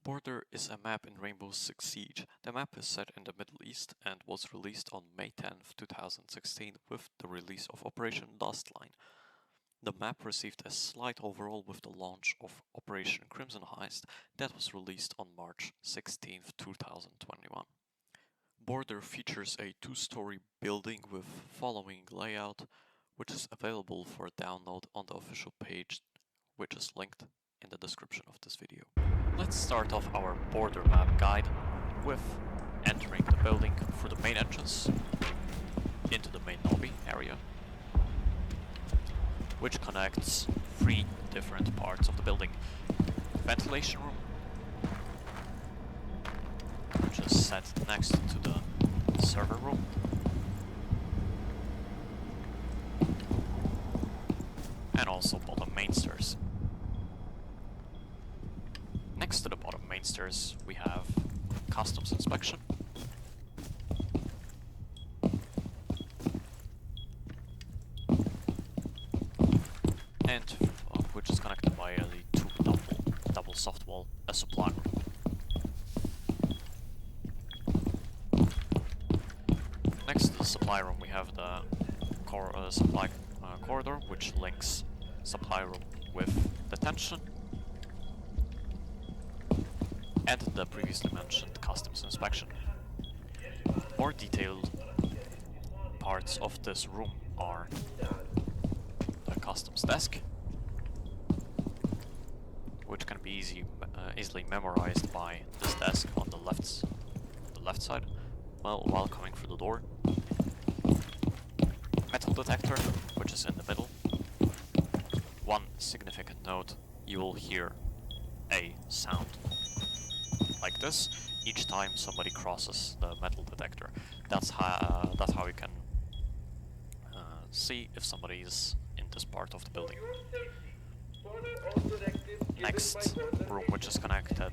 Border is a map in Rainbow Six Siege. The map is set in the Middle East and was released on May 10th, 2016 with the release of Operation Dustline. The map received a slight overhaul with the launch of Operation Crimson Heist that was released on March 16th, 2021. Border features a two-story building with following layout, which is available for download on the official page, which is linked in the description of this video. Let's start off our border map guide with entering the building through the main entrance into the main lobby area, which connects three different parts of the building. Ventilation room, which is set next to the server room. And also bottom main stairs. Next to the bottom main stairs we have customs inspection. And which is connected by a double soft wall, a supply room. Next to the supply room we have the supply corridor, which links supply room with detention and the previously mentioned customs inspection. More detailed parts of this room are the customs desk, which can be easily memorized by this desk on the left side while coming through the door. Metal detector, which is in the middle. One significant note: you will hear a sound like this each time somebody crosses the metal detector. That's how you can see if somebody is in this part of the building. Next room, which is connected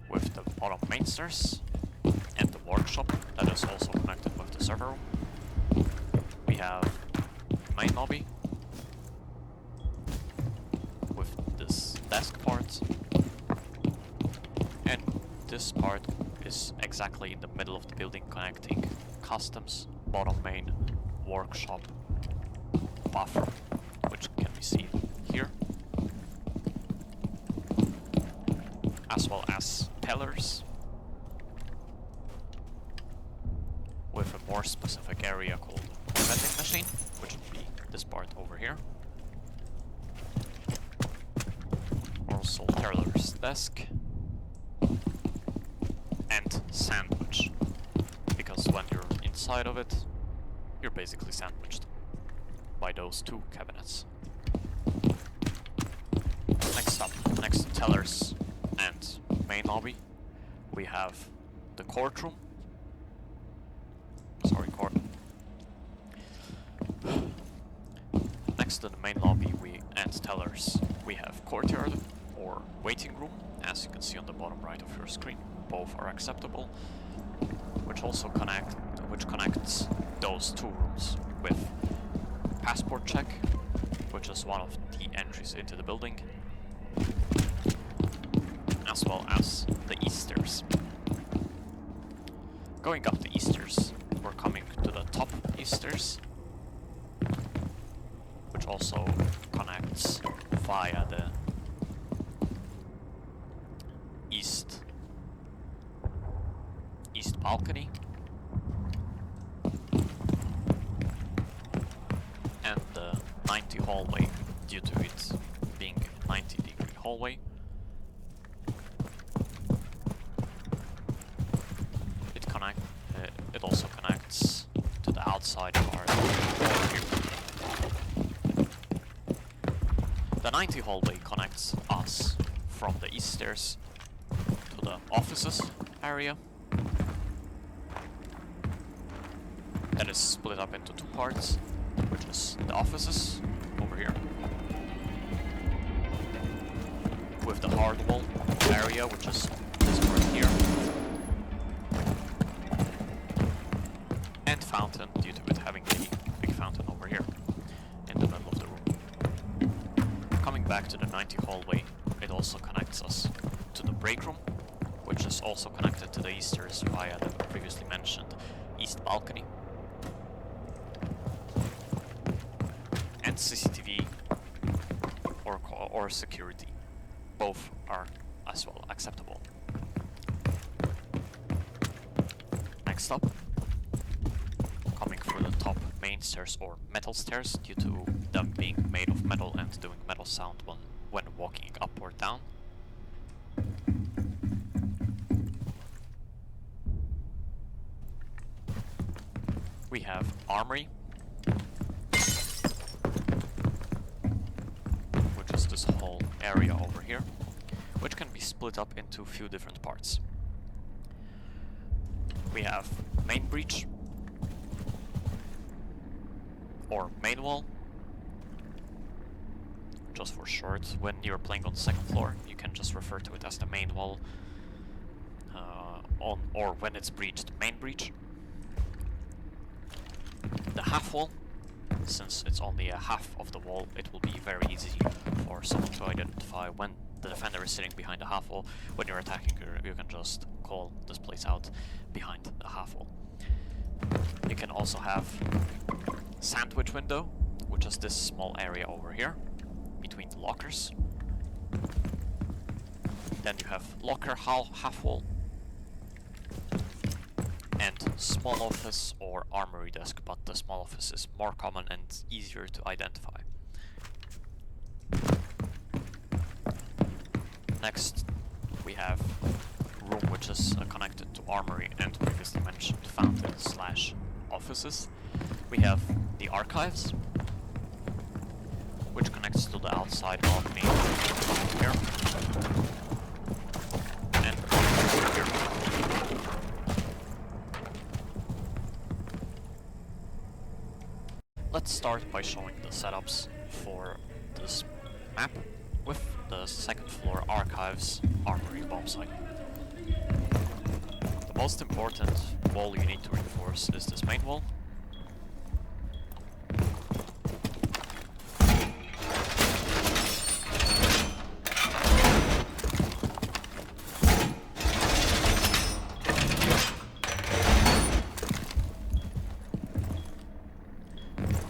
with the bottom main stairs and the workshop that is also connected with the server room. We have the main lobby with this desk part, and this part is exactly in the middle of the building, connecting customs, bottom main, workshop, buffer, which can be seen here, as well as tellers with a more specific area called vending machine, which would be this part over here. Also teller's desk and sandwich, because when you're inside of it, you're basically sandwiched by those two cabinets. Next up, next to tellers and main lobby, we have the courtroom. Next to the main lobby and tellers, we have courtyard or waiting room, as you can see on the bottom right of your screen. Both are acceptable, which connects those two rooms with passport check, which is one of the entries into the building, as well as the east stairs. Going up the east stairs, we're coming to the top east stairs, which also connects via the east balcony and the 90 hallway, due to it being a 90-degree hallway. It also connects to the outside part over here. The 90 hallway connects us from the east stairs to the offices area. That is split up into two parts, which is the offices over here, with the hard wall area, which is this part here, and fountain, due to it having a big fountain over here in the middle of the room. Coming back to the 90 hallway, it also connects break room, which is also connected to the easters via the previously mentioned east balcony. And CCTV or security. Both are as well acceptable. Next up, coming through the top main stairs or metal stairs due to them being made of metal and doing metal sound when walking up or down. We have armory, which is this whole area over here, which can be split up into a few different parts. We have main breach, or main wall, just for short. When you're playing on the second floor, you can just refer to it as the main wall, or when it's breached, main breach. The half wall, since it's only a half of the wall, it will be very easy for someone to identify when the defender is sitting behind the half wall. When you're attacking, you can just call this place out behind the half wall. You can also have sandwich window, which is this small area over here between the lockers. Then you have locker half wall and small office or armory desk, but the small office is more common and easier to identify. Next we have room which is connected to armory and previously mentioned fountain / offices. We have the archives, which connects to the outside balcony here. And here. Let's start by showing the setups for this map with the second floor archives, armory, bomb site. The most important wall you need to reinforce is this main wall.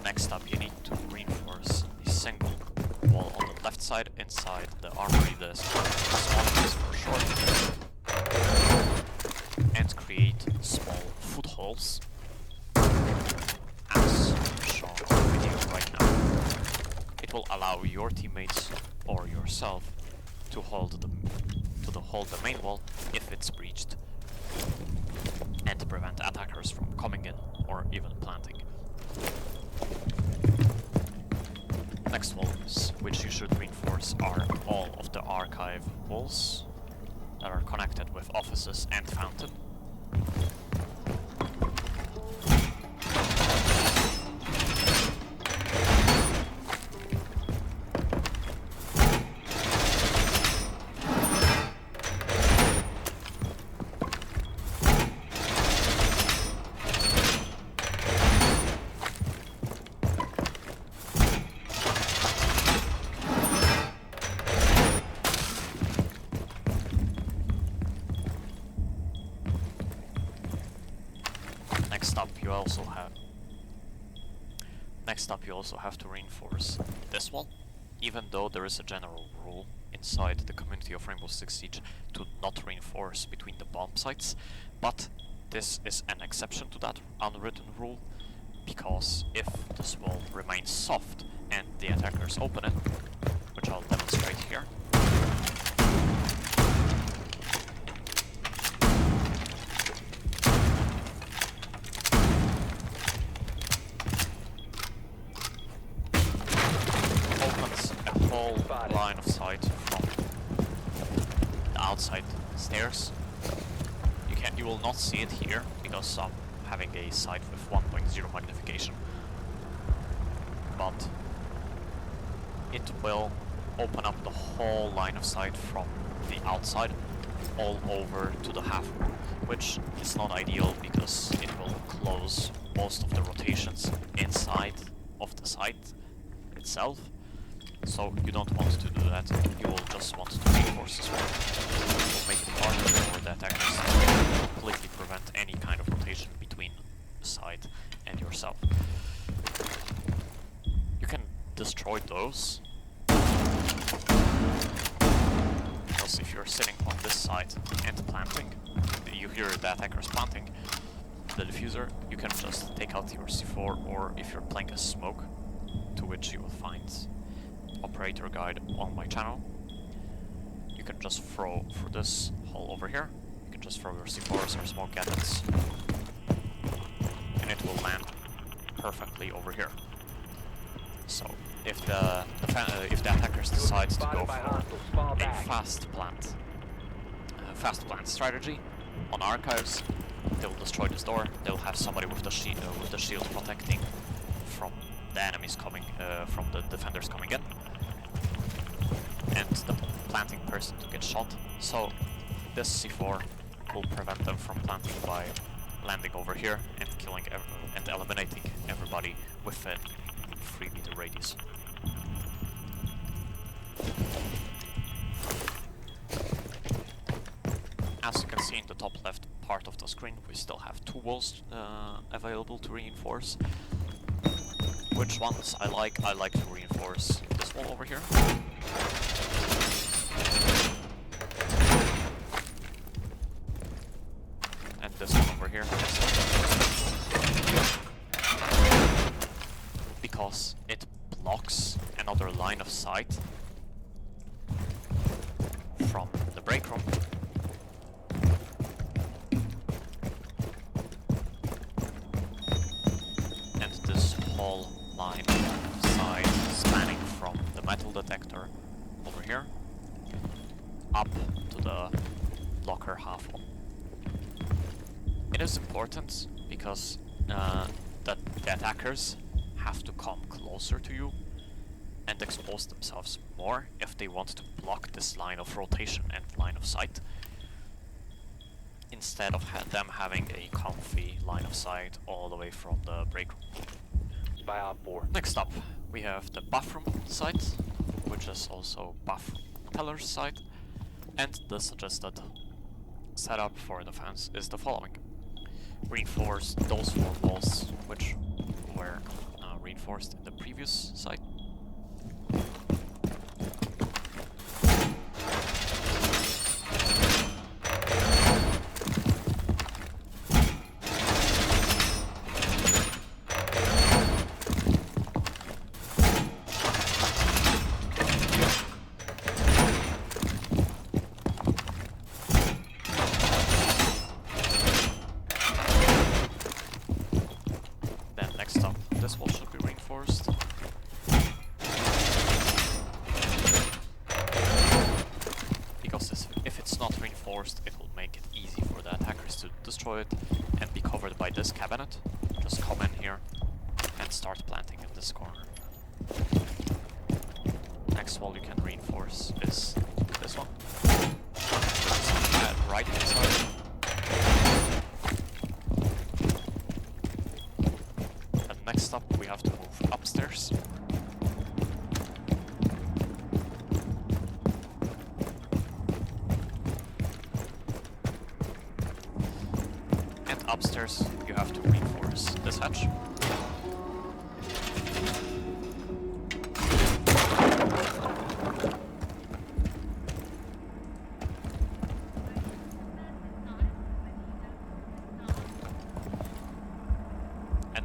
Next up, you need to reinforce a single wall on the left side inside the armory, the small piece for short, and create small footholds as shown in the video right now. It will allow your teammates or yourself to hold the main wall if it's breached, and to prevent attackers from coming in or even planting. Next walls, which you should reinforce, are all of the archive walls that are connected with offices and fountain. Next up, you also have to reinforce this wall, even though there is a general rule inside the community of Rainbow Six Siege to not reinforce between the bomb sites, but this is an exception to that unwritten rule, because if this wall remains soft and the attackers open it, which I'll demonstrate here, line of sight from the outside stairs. You will not see it here because I'm having a sight with 1.0 magnification, but it will open up the whole line of sight from the outside all over to the half wall, which is not ideal because it will close most of the rotations inside of the site itself. So you don't want to do that, you will just want to reinforce this wall. It will make avoid those. Because if you're sitting on this side and planting, you hear the attackers planting the diffuser, you can just take out your C4, or if you're playing a smoke, to which you will find operator guide on my channel, you can just throw through this hole over here. You can just throw your C4s or smoke gadgets, and it will land perfectly over here. So if the attackers decide to go for a fast plant strategy on archives, they will destroy this door. They will have somebody with the shield protecting from the enemies coming, from the defenders coming in, and the planting person to get shot. So this C4 will prevent them from planting by landing over here and killing and eliminating everybody within 3-meter radius. As you can see in the top left part of the screen, we still have 2 walls available to reinforce. Which ones I like? I like to reinforce this wall over here. And this one over here. Because it blocks another line of sight from the break room. And this whole line of sight spanning from the metal detector over here up to the locker half wall. It is important because that the attackers have to come closer to you and expose themselves more if they want to block this line of rotation and line of sight, instead of them having a comfy line of sight all the way from the break room. Next up, we have the bathroom site, which is also bathroom teller's site, and the suggested setup for defense is the following. Reinforce those 4 walls which were reinforced in the previous site. Then next up, this wall should be reinforced. Because if it's not reinforced, it will make it easy for the attackers to destroy it and be covered by this cabinet. Just come in here and start planting in this corner. Next wall you can reinforce is this one. Right inside. And next up we have to move upstairs. And upstairs you have to reinforce this hatch.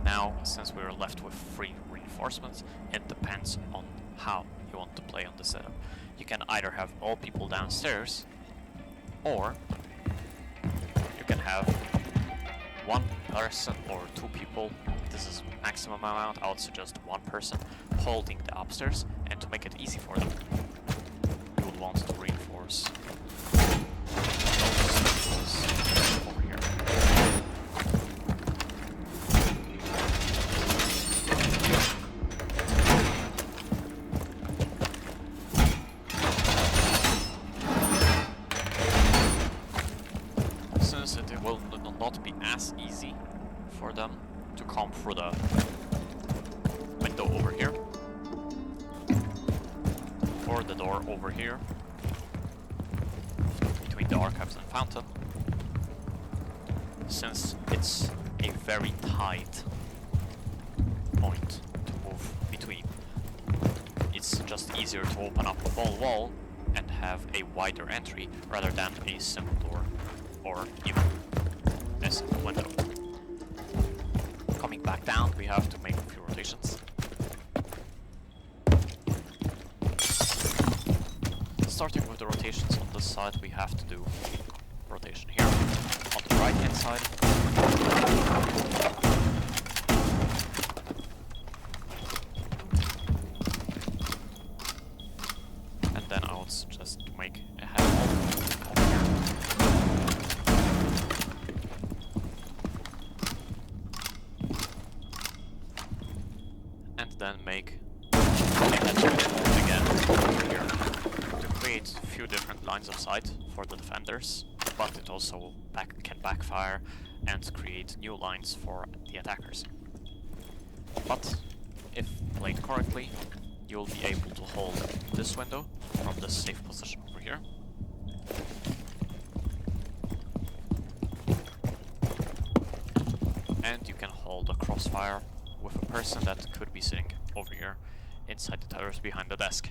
Now, since we're left with 3 reinforcements, it depends on how you want to play on the setup. You can either have all people downstairs, or you can have 1 person or 2 people. This is maximum amount. I would suggest 1 person holding the upstairs, and to make it easy for them, you would want to reinforce those over here. It will not be as easy for them to come through the window over here, or the door over here, between the archives and fountain, since it's a very tight point to move between. it's just easier to open up a whole wall and have a wider entry rather than a simple door or even a simple window. Coming back down, we have to make a few rotations. Starting with the rotations on this side, we have to do rotation here on the right hand side. And then I would suggest to make a head wall over here. And then make a head wall again over here to create a few different lines of sight for the defenders, but it also can backfire and create new lines for the attackers. But if played correctly, you'll be able to hold this window from this safe position over here. And you can hold a crossfire with a person that could be sitting over here inside the towers behind the desk.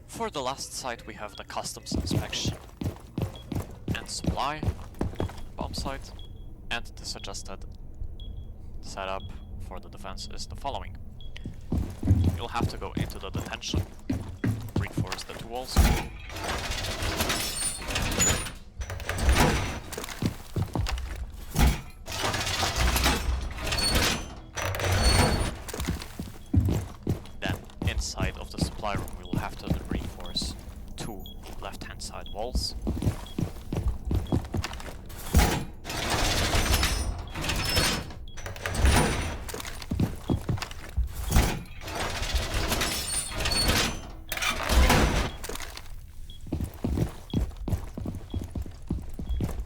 For the last site we have the customs inspection and supply bomb site, and the suggested setup for the defense is the following. You'll have to go into the detention, reinforce the two walls, then inside of the supply room we will have to reinforce two left-hand side walls.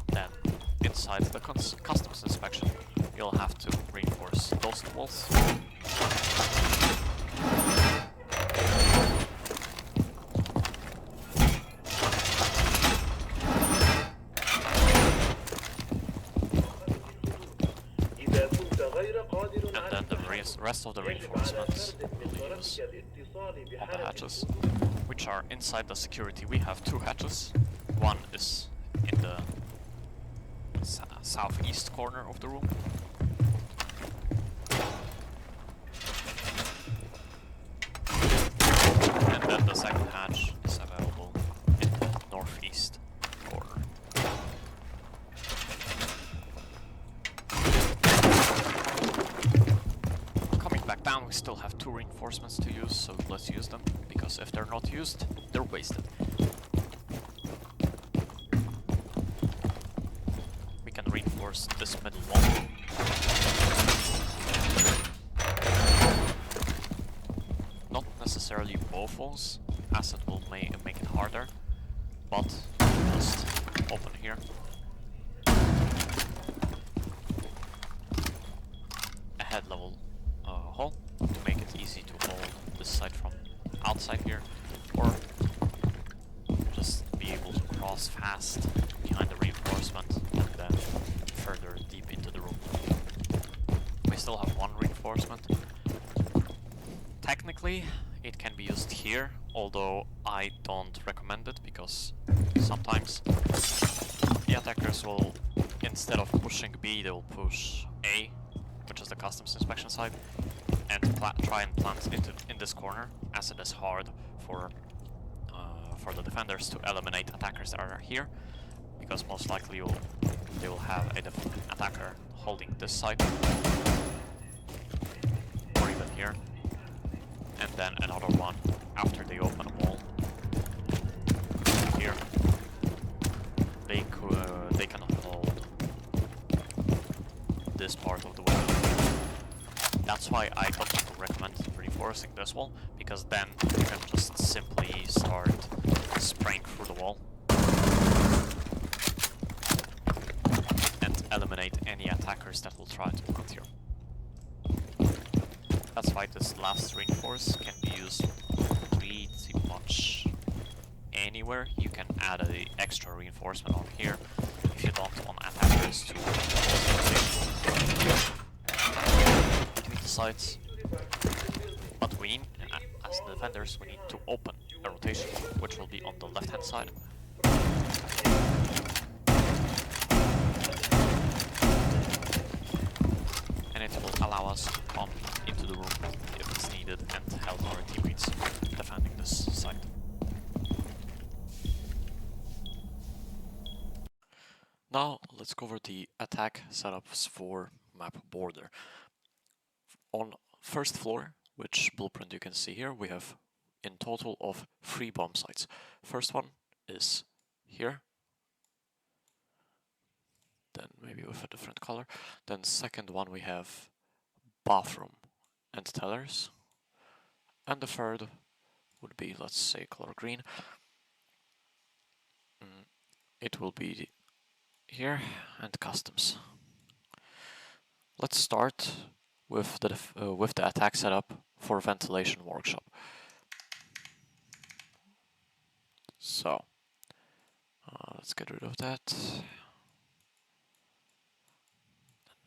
Then inside the customs inspection you'll have to reinforce those two walls. And then the rest of the reinforcements we'll use on the hatches, which are inside the security. We have two hatches. One is in the southeast corner of the room. And then the second hatch is available in the northeast corner. Back down, we still have two reinforcements to use, so let's use them, because if they're not used, they're wasted. We can reinforce this middle wall. Not necessarily both walls, as it will make it harder, but just open here. A head level hole to make it easy to hold this side from outside here, or just be able to cross fast behind the reinforcement and then further deep into the room. We still have one reinforcement. Technically it can be used here, although I don't recommend it, because sometimes the attackers will, instead of pushing B, they will push A, which is the customs inspection side, and try and plant in this corner, as it is hard for the defenders to eliminate attackers that are here, because most likely they will have a different attacker holding this side, or even here, and then another one after they open a wall here. They cannot hold this part of the wall. That's why I don't recommend reinforcing this wall, because then you can just simply start spraying through the wall and eliminate any attackers that will try to plant here. That's why this last reinforce can be used pretty much anywhere. You can add an extra reinforcement on here if you don't want attackers to between the sides. mean, as defenders, we need to open a rotation, which will be on the left-hand side. And it will allow us to come into the room if it's needed and help our teammates defending this site. Now let's cover the attack setups for map border. On first floor, which blueprint you can see here, we have in total of 3 bomb sites. First one is here, then maybe with a different color. Then second one we have bathroom and tellers, and the third would be, let's say, color green. It will be here and customs. Let's start with the attack setup for ventilation workshop. So let's get rid of that.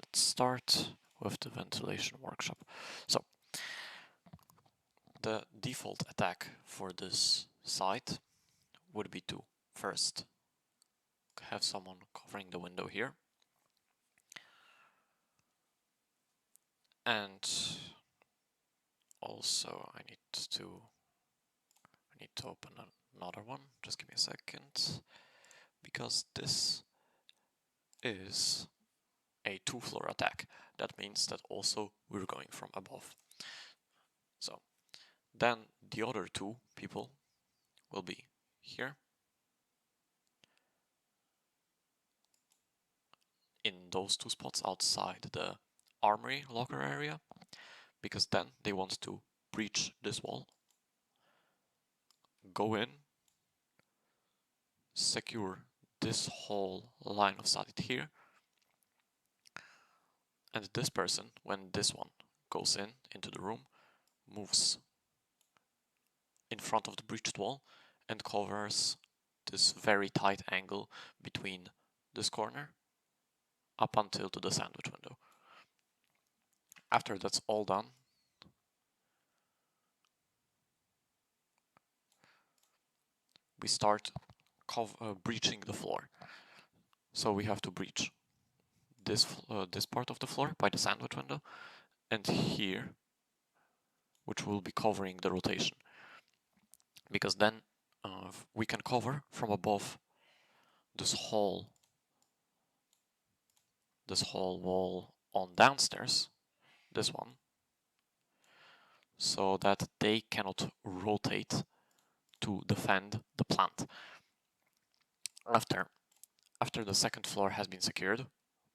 Let's start with the ventilation workshop. So the default attack for this site would be to first have someone covering the window here, and also I need to open another one. Just give me a second, because this is a 2-floor attack. That means that also we're going from above. So then the other 2 people will be here, in those 2 spots outside the armory locker area, because then they want to breach this wall, go in, secure this whole line of sight here, and this person, when this one goes into the room, moves in front of the breached wall and covers this very tight angle between this corner up until to the sandwich window. After that's all done, we start breaching the floor. So we have to breach this part of the floor by the sandwich window, and here, which will be covering the rotation, because then we can cover from above this whole wall on downstairs, this one, so that they cannot rotate to defend the plant. After the second floor has been secured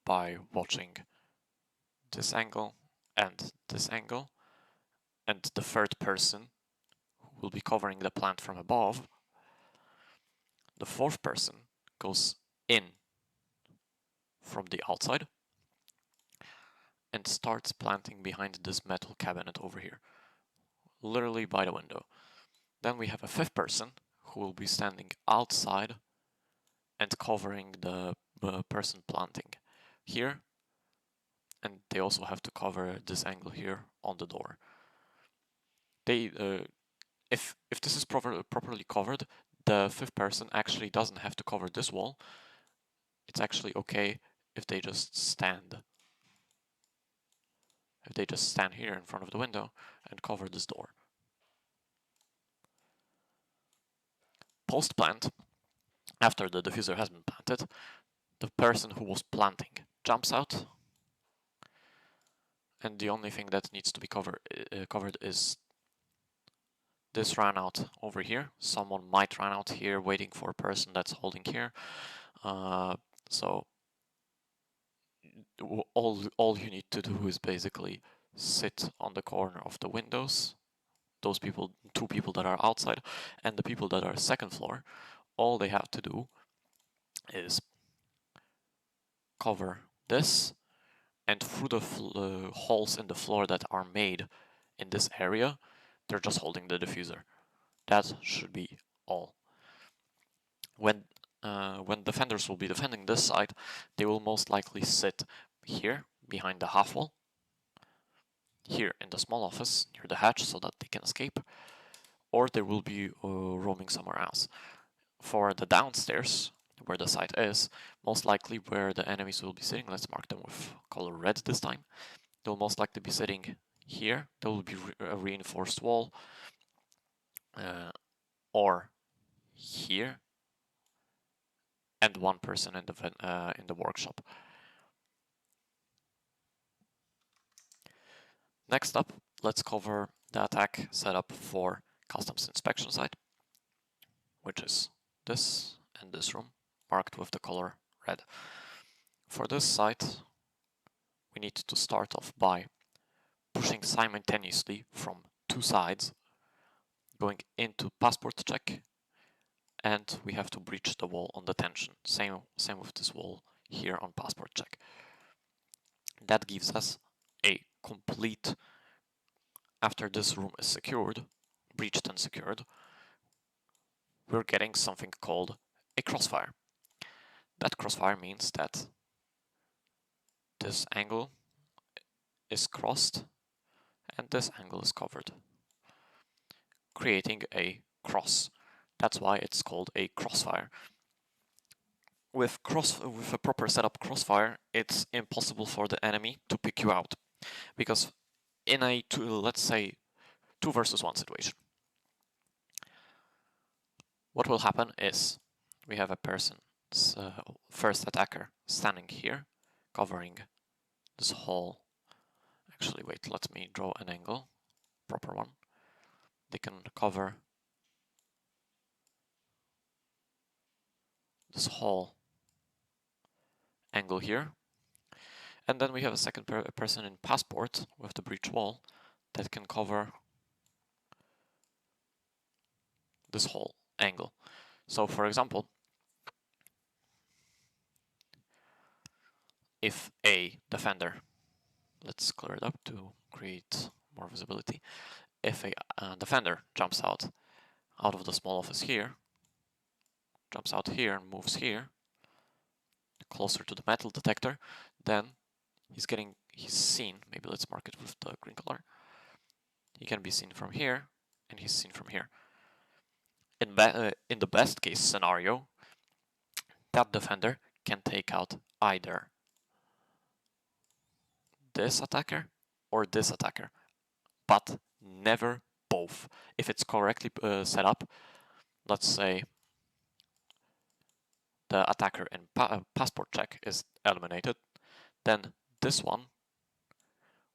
by watching this angle and this angle, and the third person who will be covering the plant from above, the fourth person goes in from the outside and starts planting behind this metal cabinet over here, literally by the window. Then we have a fifth person who will be standing outside and covering the person planting here, and they also have to cover this angle here on the door. They if this is properly covered, the fifth person actually doesn't have to cover this wall. It's actually okay if they just stand. If they just stand here in front of the window and cover this door. Post-plant, after the diffuser has been planted, the person who was planting jumps out, and the only thing that needs to be covered is this run out over here. Someone might run out here waiting for a person that's holding here. So all you need to do is basically sit on the corner of the windows. Those people, 2 people that are outside, and the people that are second floor, all they have to do is cover this, and through the holes in the floor that are made in this area, they're just holding the diffuser. That should be all. When defenders will be defending this side, they will most likely sit here behind the half wall, here in the small office near the hatch so that they can escape, or they will be roaming somewhere else. For the downstairs, where the site is, most likely where the enemies will be sitting, let's mark them with color red this time. They'll most likely be sitting here. There will be a reinforced wall, or here, and one person in the workshop. Next up, let's cover the attack setup for customs inspection site, which is this and this room, marked with the color red. For this site, we need to start off by pushing simultaneously from two sides, going into passport check, and we have to breach the wall on detention. Same with this wall here on passport check. That gives us a complete, after this room is secured, breached and secured, we're getting something called a crossfire. That crossfire means that this angle is crossed and this angle is covered, creating a cross. That's why it's called a crossfire. With a proper setup crossfire, it's impossible for the enemy to pick you out, because in a let's say 2 versus 1 situation, what will happen is we have a person's first attacker standing here, covering this whole. Actually, wait, let me draw an angle, proper one. They can cover this whole angle here. And then we have a second person in passport with the breach wall that can cover this whole angle. So for example, if a defender, let's clear it up to create more visibility, if a defender jumps out of the small office here, jumps out here and moves here, closer to the metal detector, then he's seen, maybe let's mark it with the green color, he can be seen from here, and he's seen from here. In the best case scenario, that defender can take out either this attacker or this attacker, but never both. If it's correctly set up, let's say the attacker in passport check is eliminated, then this one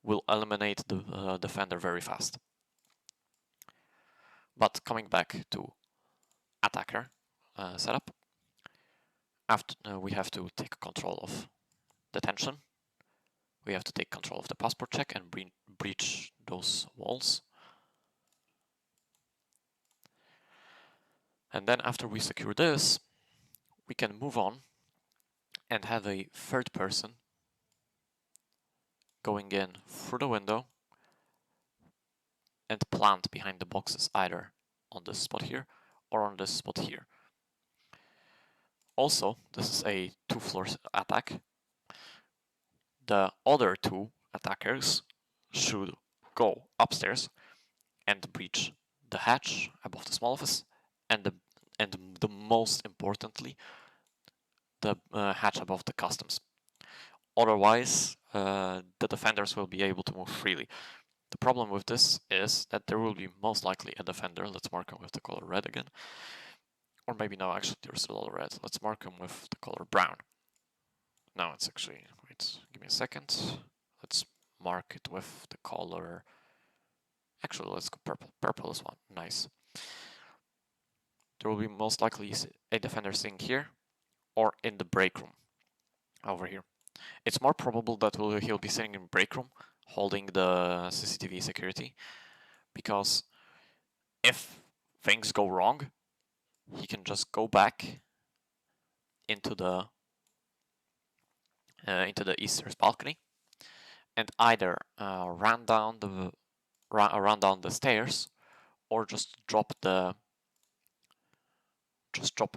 will eliminate the defender very fast. But coming back to attacker setup, after we have to take control of detention, we have to take control of the passport check and breach those walls. And then after we secure this, we can move on and have a third person going in through the window and plant behind the boxes, either on this spot here or on this spot here. Also, this is a 2-floor attack. The other 2 attackers should go upstairs and breach the hatch above the small office, and the most importantly, the hatch above the customs. Otherwise, the defenders will be able to move freely. The problem with this is that there will be most likely a defender. Let's mark him with the color red again. Or maybe no, actually there's still all red. Let's mark him with the color brown. No, it's actually, wait, give me a second. Let's mark it with the color, actually let's go purple. Purple is one, nice. There will be most likely a defender sitting here or in the break room over here. It's more probable that he'll be sitting in break room holding the CCTV security, because if things go wrong, he can just go back into the eastern balcony and either run down the stairs or just drop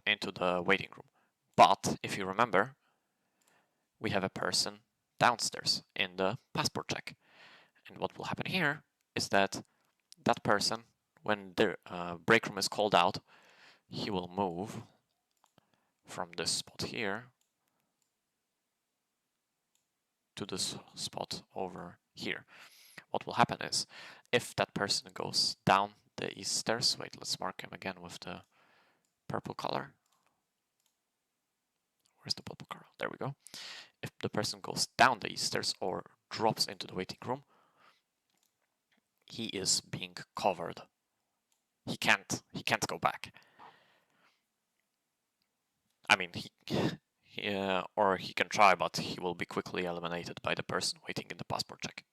into the waiting room. But if you remember, we have a person downstairs in the passport check, And what will happen here is that that person, when the break room is called out, he will move from this spot here to this spot over here. What will happen is, if that person goes down the east stairs, wait, let's mark him again with the purple color. Where's the purple color? There we go. If the person goes down the east stairs or drops into the waiting room, he is being covered. He can't go back. I mean, or he can try, but he will be quickly eliminated by the person waiting in the passport check.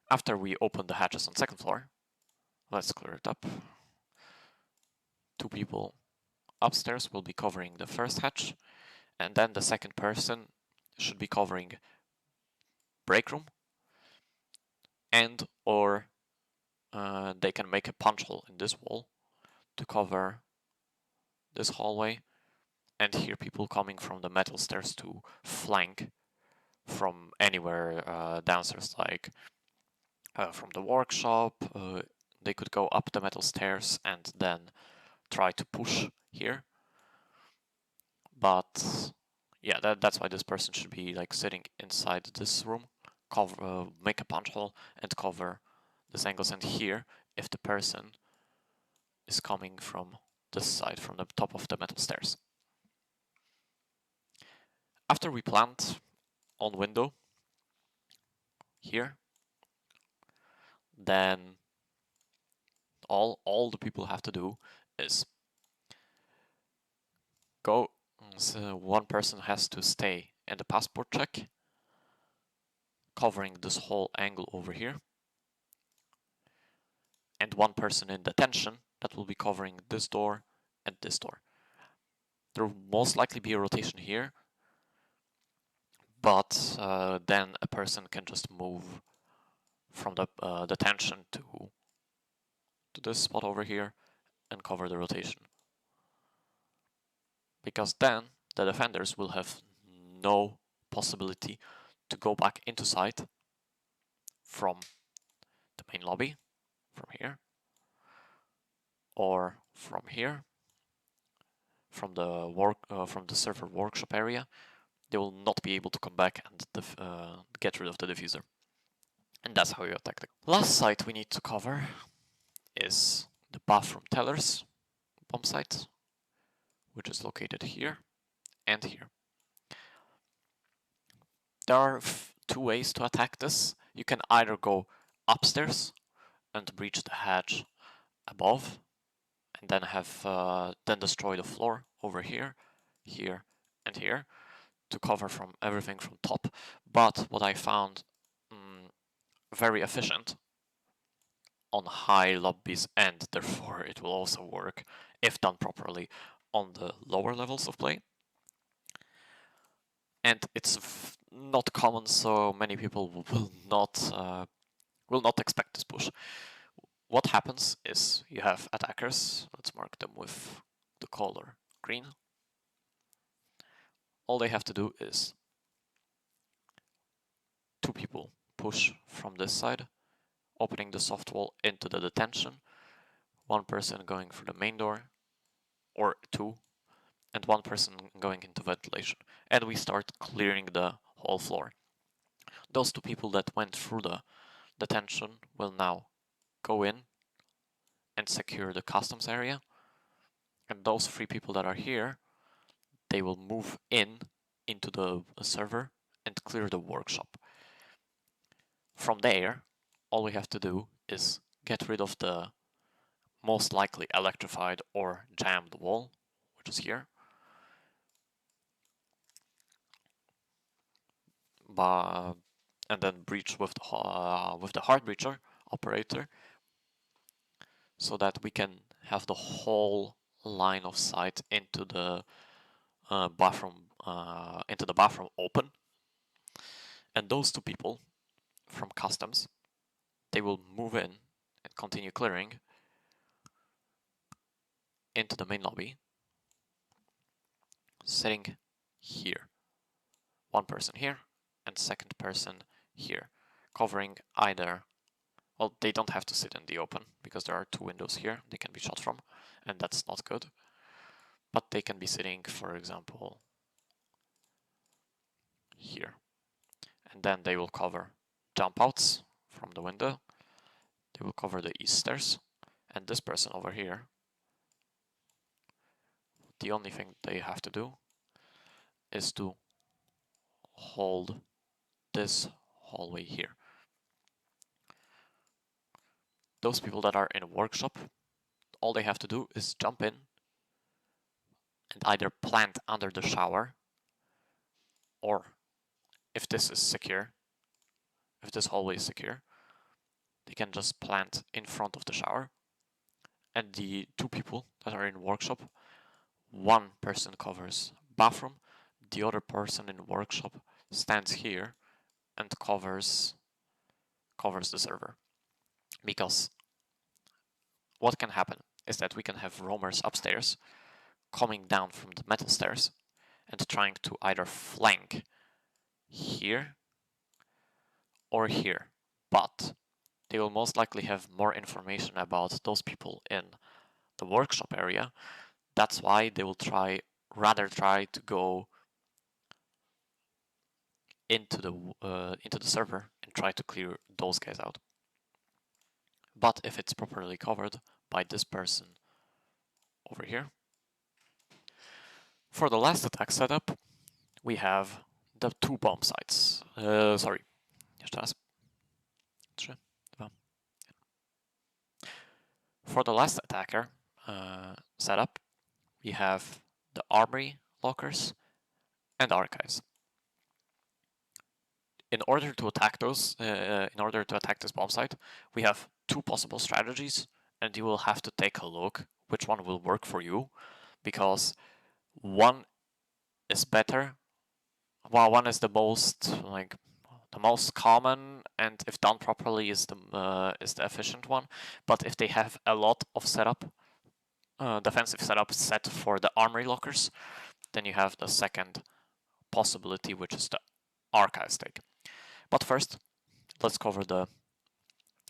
After we open the hatches on second floor, let's clear it up. 2 people upstairs will be covering the first hatch, and then the second person should be covering break room, and or they can make a punch hole in this wall to cover this hallway, and here people coming from the metal stairs to flank from anywhere downstairs, like from the workshop. They could go up the metal stairs and then try to push here. But yeah, that's why this person should be like sitting inside this room, cover, make a punch hole and cover this angles. And here, if the person is coming from this side, from the top of the metal stairs. After we plant on window here, then all the people have to do is go. So one person has to stay in the passport check, covering this whole angle over here, and one person in detention that will be covering this door and this door. There will most likely be a rotation here, but then a person can just move from the detention to this spot over here and cover the rotation. Because then the defenders will have no possibility to go back into site from the main lobby, from here, or from here, from the server workshop area. They will not be able to come back and get rid of the diffuser. And that's how you attack the last site we need to cover is the bathroom tellers bomb site, which is located here and here. There are 2 ways to attack this. You can either go upstairs and breach the hatch above, and then have then destroy the floor over here, here, and here to cover from everything from top. But what I found very efficient on high lobbies, and therefore it will also work if done properly on the lower levels of play. And it's not common, so many people will not expect this push. What happens is you have attackers. Let's mark them with the color green. All they have to do is 2 people push from this side, opening the soft wall into the detention, 1 person going through the main door, or 2, and 1 person going into ventilation. And we start clearing the whole floor. Those 2 people that went through the detention will now go in and secure the customs area. And those 3 people that are here, they will move into the server and clear the workshop. From there, all we have to do is get rid of the most likely electrified or jammed wall, which is here. And then breach with the hard breacher operator, so that we can have the whole line of sight into the bathroom open. And those 2 people from customs, they will move in and continue clearing into the main lobby, sitting here. 1 person here and 2nd person here, covering either, well, they don't have to sit in the open because there are 2 windows here they can be shot from, and that's not good. But they can be sitting, for example, here. And then they will cover jump outs from the window. They will cover the east stairs. And this person over here, the only thing they have to do is to hold this hallway here. Those people that are in a workshop, all they have to do is jump in and either plant under the shower, or if this is secure, if this hallway is secure, they can just plant in front of the shower. And the 2 people that are in workshop, one person covers bathroom, the other person in workshop stands here and covers the server. Because what can happen is that we can have roamers upstairs coming down from the metal stairs and trying to either flank here or here, but they will most likely have more information about those people in the workshop area. That's why they will rather try to go into the server and try to clear those guys out. But if it's properly covered by this person over here, for the last attack setup, we have the 2 bomb sites. Sorry, jeszcze raz. 3, 2. For the last attacker setup, we have the armory lockers and archives. In order to attack this bomb site, we have 2 possible strategies, and you will have to take a look which one will work for you, because one is better. Well, one is the most common, and if done properly is the efficient one. But if they have a lot of setup, defensive setup set for the armory lockers, then you have the second possibility, which is the archives take. But first, let's cover the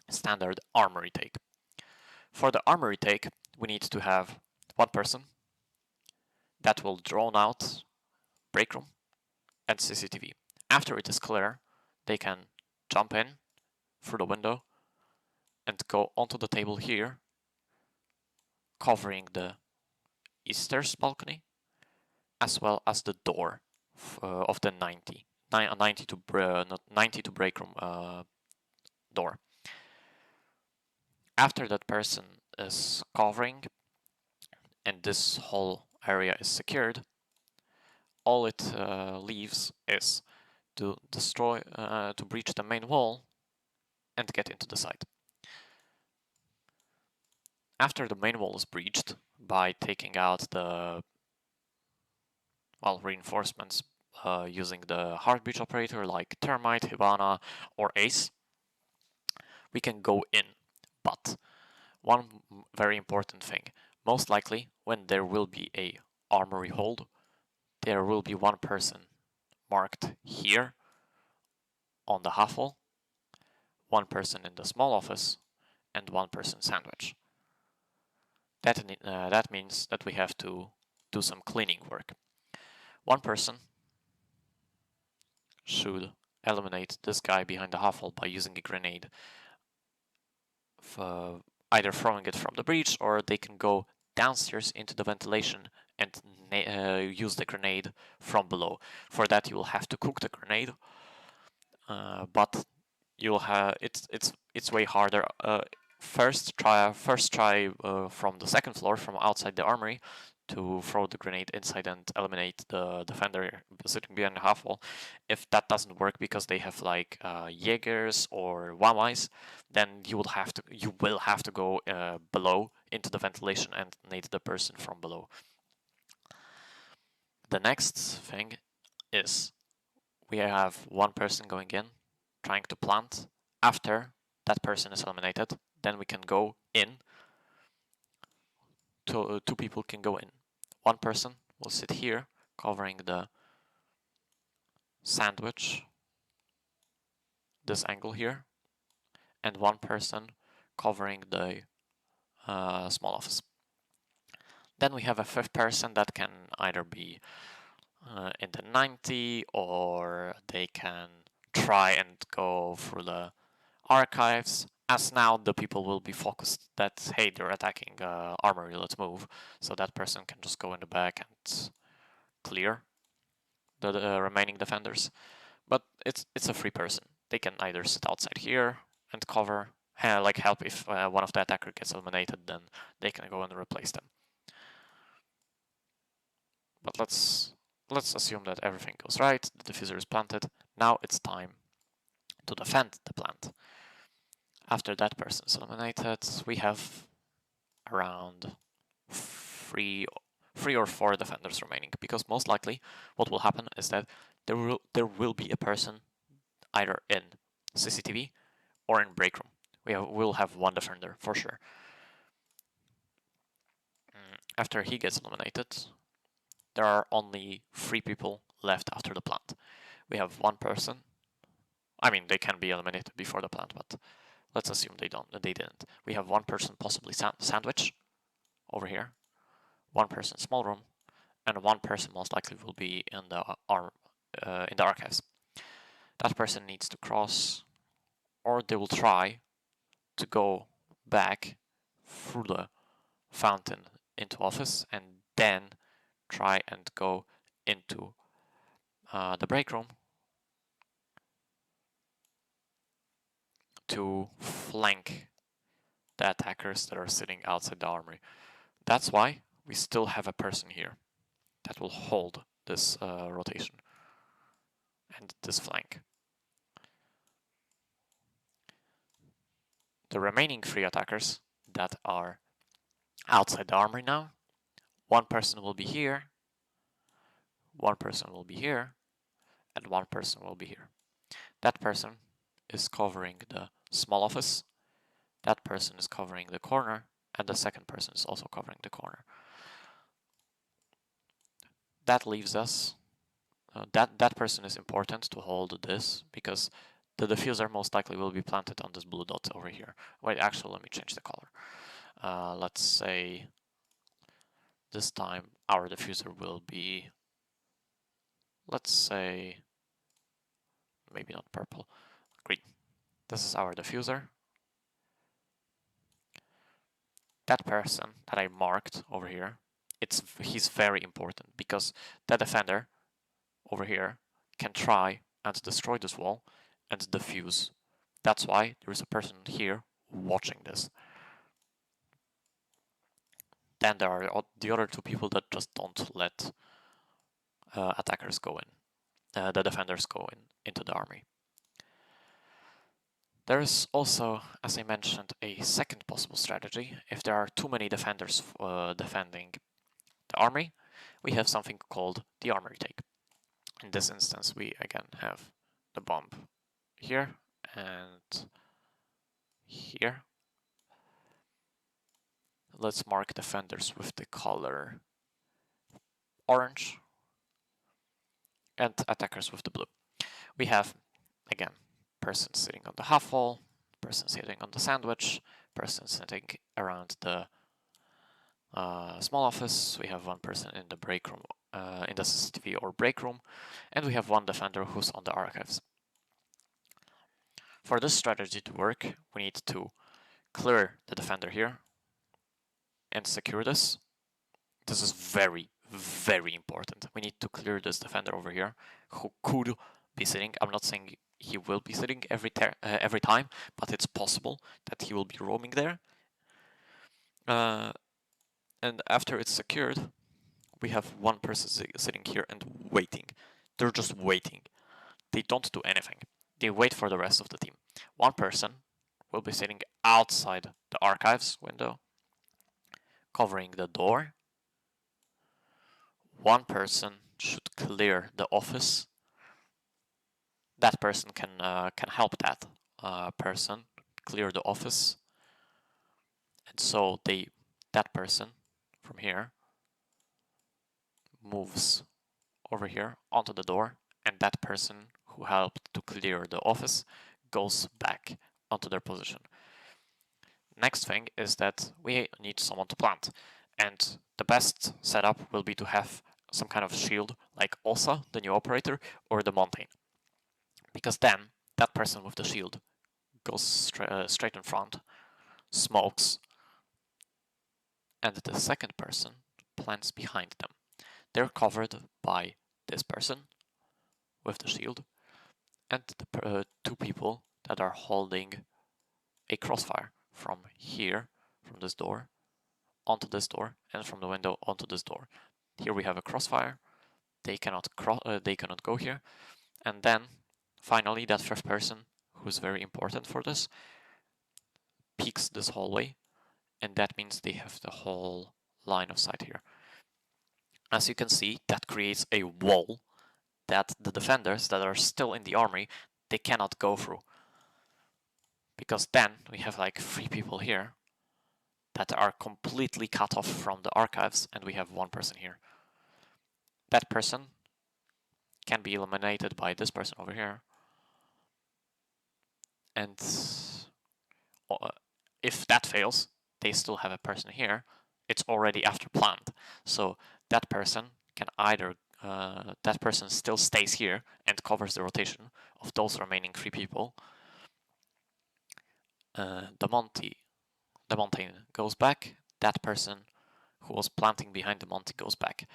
standard armory take. For the armory take, we need to have 1 person that will drone out break room and CCTV. After it is clear, they can jump in through the window and go onto the table here, covering the eastern balcony as well as the door of the 90 to break room door. After that person is covering and this whole area is secured, all it leaves is to breach the main wall and get into the site. After the main wall is breached by taking out the reinforcements using the hard breach operator like Termite, Hibana, or Ace, we can go in. But one very important thing, most likely when there will be a armory hold, there will be 1 person marked here on the half wall, 1 person in the small office, and 1 person sandwich. That means that we have to do some cleaning work. 1 person should eliminate this guy behind the half wall by using a grenade, either throwing it from the breach, or they can go downstairs into the ventilation and use the grenade from below. For that, you will have to cook the grenade, but you'll have it's way harder. First try from the second floor, from outside the armory, to throw the grenade inside and eliminate the defender sitting behind the half wall. If that doesn't work because they have like Jaegers or Wamais, then you will have to go below into the ventilation and nade the person from below. The next thing is we have 1 person going in, trying to plant. After that person is eliminated, then we can go in. 2 people can go in. 1 person will sit here, covering the sandwich this angle here, and one person covering the small office. Then we have a fifth person that can either be in the 90, or they can try and go through the archives, as now the people will be focused that, hey, they're attacking armory, let's move. So that person can just go in the back and clear the remaining defenders. But it's a free person. They can either sit outside here and cover, like help if one of the attacker gets eliminated, then they can go and replace them. But let's assume that everything goes right, the diffuser is planted. Now it's time to defend the plant. After that person is eliminated, we have around three or four defenders remaining, because most likely what will happen is that there will be a person either in CCTV or in break room. We'll have one defender for sure. After he gets eliminated, there are only 3 people left after the plant. We have one person. I mean, they can be eliminated before the plant, but let's assume they didn't. We have one person possibly sandwich over here, one person small room, and one person most likely will be in the archives. That person needs to cross, or they will try to go back through the fountain into office, and then try and go into the break room to flank the attackers that are sitting outside the armory. That's why we still have a person here that will hold this rotation and this flank. The remaining 3 attackers that are outside the armory now, one person will be here, one person will be here, and one person will be here. That person is covering the small office, that person is covering the corner, and the second person is also covering the corner. That leaves us, that person is important to hold this, because the diffuser most likely will be planted on this blue dot over here. Wait, actually, let me change the color. Let's say this time our diffuser will be, let's say, maybe not purple, green. This is our diffuser. That person that I marked over here, he's very important, because the defender over here can try and destroy this wall and defuse. That's why there is a person here watching this. Then there are the other 2 people that just don't let attackers go in, the defenders go into the army. There is also, as I mentioned, a second possible strategy. If there are too many defenders defending the army, we have something called the army retake. In this instance, we again have the bomb here and here. Let's mark defenders with the color orange and attackers with the blue. We have, again, person sitting on the half wall, person sitting on the sandwich, person sitting around the small office. We have one person in the break room, in the CCTV or break room, and we have one defender who's on the archives. For this strategy to work, we need to clear the defender here and secure this. This is very, very important. We need to clear this defender over here who could be sitting. I'm not saying he will be sitting every time, but it's possible that he will be roaming there. And after it's secured, we have one person sitting here and waiting. They're just waiting. They don't do anything. They wait for the rest of the team. One person will be sitting outside the archives window, covering the door. One person should clear the office. That person can help that person clear the office, and so that person from here moves over here onto the door, and that person who helped to clear the office goes back onto their position. Next thing is that we need someone to plant, and the best setup will be to have some kind of shield like Osa, the new operator, or the mountain, because then that person with the shield goes straight in front, smokes, and the second person plants behind them. They're covered by this person with the shield and the two people that are holding a crossfire from here, from this door, onto this door, and from the window onto this door. Here we have a crossfire. They cannot go here. And then finally that first person, who's very important for this, peeks this hallway, and that means they have the whole line of sight here. As you can see, that creates a wall that the defenders that are still in the army, they cannot go through. Because then we have like 3 people here that are completely cut off from the archives, and we have 1 person here. That person can be eliminated by this person over here. And if that fails, they still have a person here. It's already after planned. So that person can either, that person still stays here and covers the rotation of those remaining 3 people. The mountain goes back. That person who was planting behind the Monty goes back.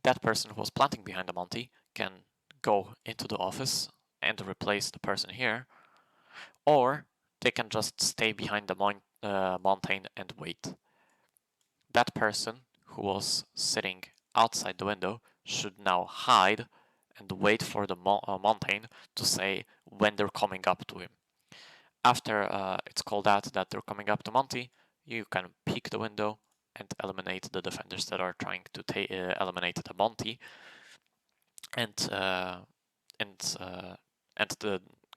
That person who was planting behind the Monty can go into the office and replace the person here, or they can just stay behind the mountain and wait. That person who was sitting outside the window should now hide and wait for the mountain to say when they're coming up to him. After it's called out that they're coming up to Monty, you can peek the window and eliminate the defenders that are trying to eliminate the Monty, and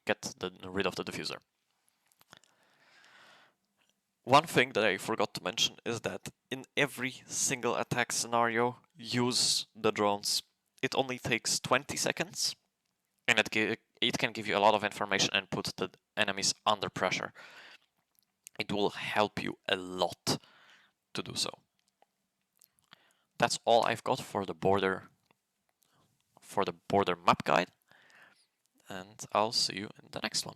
get rid of the diffuser. One thing that I forgot to mention is that in every single attack scenario, use the drones. It only takes 20 seconds, and it can give you a lot of information and put the enemies under pressure. It will help you a lot to do so. That's all I've got for the border map guide, and I'll see you in the next one.